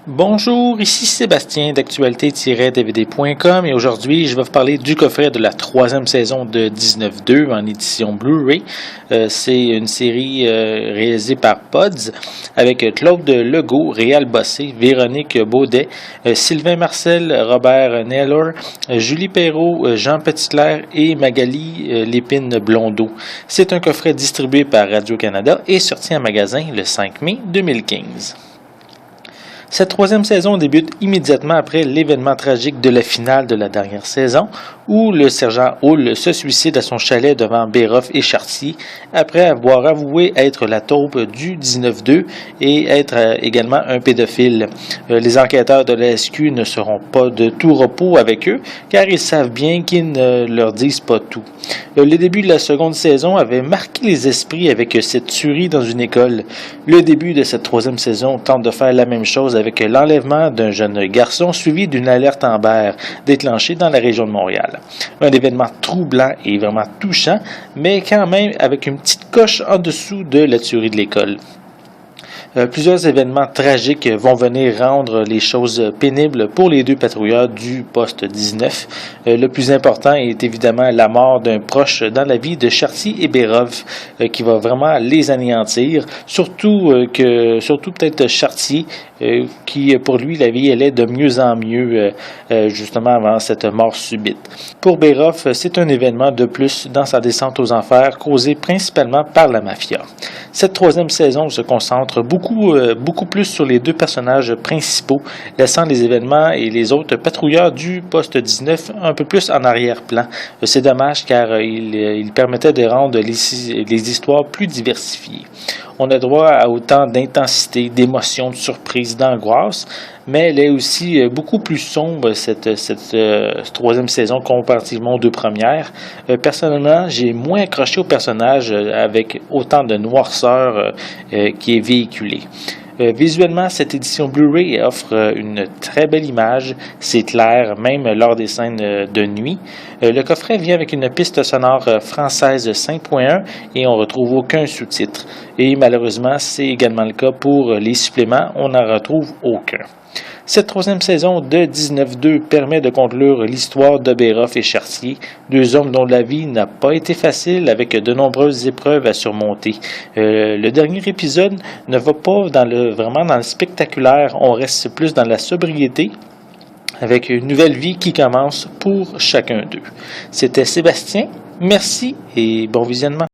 Bonjour, ici Sébastien d'actualité-dvd.com et aujourd'hui je vais vous parler du coffret de la troisième saison de 19-2 en édition Blu-ray. C'est une série réalisée par Pods avec Claude Legault, Réal Bossé, Véronique Baudet, Sylvain Marcel, Robert Naylor, Julie Perrault, Jean Petitclerc et Magali Lépine Blondeau. C'est un coffret distribué par Radio-Canada et sorti en magasin le 5 mai 2015. Cette troisième saison débute immédiatement après l'événement tragique de la finale de la dernière saison, où le sergent Hull se suicide à son chalet devant Béroff et Chartier, après avoir avoué être la taupe du 19-2 et être également un pédophile. Les enquêteurs de la SQ ne seront pas de tout repos avec eux, car ils savent bien qu'ils ne leur disent pas tout. Le début de la seconde saison avait marqué les esprits avec cette tuerie dans une école. Le début de cette troisième saison tente de faire la même chose avec l'enlèvement d'un jeune garçon suivi d'une alerte Amber déclenchée dans la région de Montréal. Un événement troublant et vraiment touchant, mais quand même avec une petite coche en dessous de la tuerie de l'école. Plusieurs événements tragiques vont venir rendre les choses pénibles pour les deux patrouilleurs du poste 19. Le plus important est évidemment la mort d'un proche dans la vie de Chartier et Béroff qui va vraiment les anéantir. Surtout peut-être Chartier qui pour lui la vie allait de mieux en mieux justement avant cette mort subite. Pour Béroff, c'est un événement de plus dans sa descente aux enfers causé principalement par la mafia. Cette troisième saison se concentre beaucoup plus sur les deux personnages principaux, laissant les événements et les autres patrouilleurs du poste 19 un peu plus en arrière-plan. C'est dommage car il permettait de rendre les histoires plus diversifiées. On a droit à autant d'intensité, d'émotion, de surprise, d'angoisse, mais elle est aussi beaucoup plus sombre, cette troisième saison, comparativement aux deux premières. Personnellement, j'ai moins accroché au personnage avec autant de noirceur qui est véhiculée. Visuellement, cette édition Blu-ray offre une très belle image, c'est clair, même lors des scènes de nuit. Le coffret vient avec une piste sonore française 5.1 et on ne retrouve aucun sous-titre. Et malheureusement, c'est également le cas pour les suppléments, on n'en retrouve aucun. Cette troisième saison de 19-2 permet de conclure l'histoire de Béroff et Chartier, deux hommes dont la vie n'a pas été facile avec de nombreuses épreuves à surmonter. Le dernier épisode ne va pas vraiment dans le spectaculaire, on reste plus dans la sobriété avec une nouvelle vie qui commence pour chacun d'eux. C'était Sébastien, merci et bon visionnement.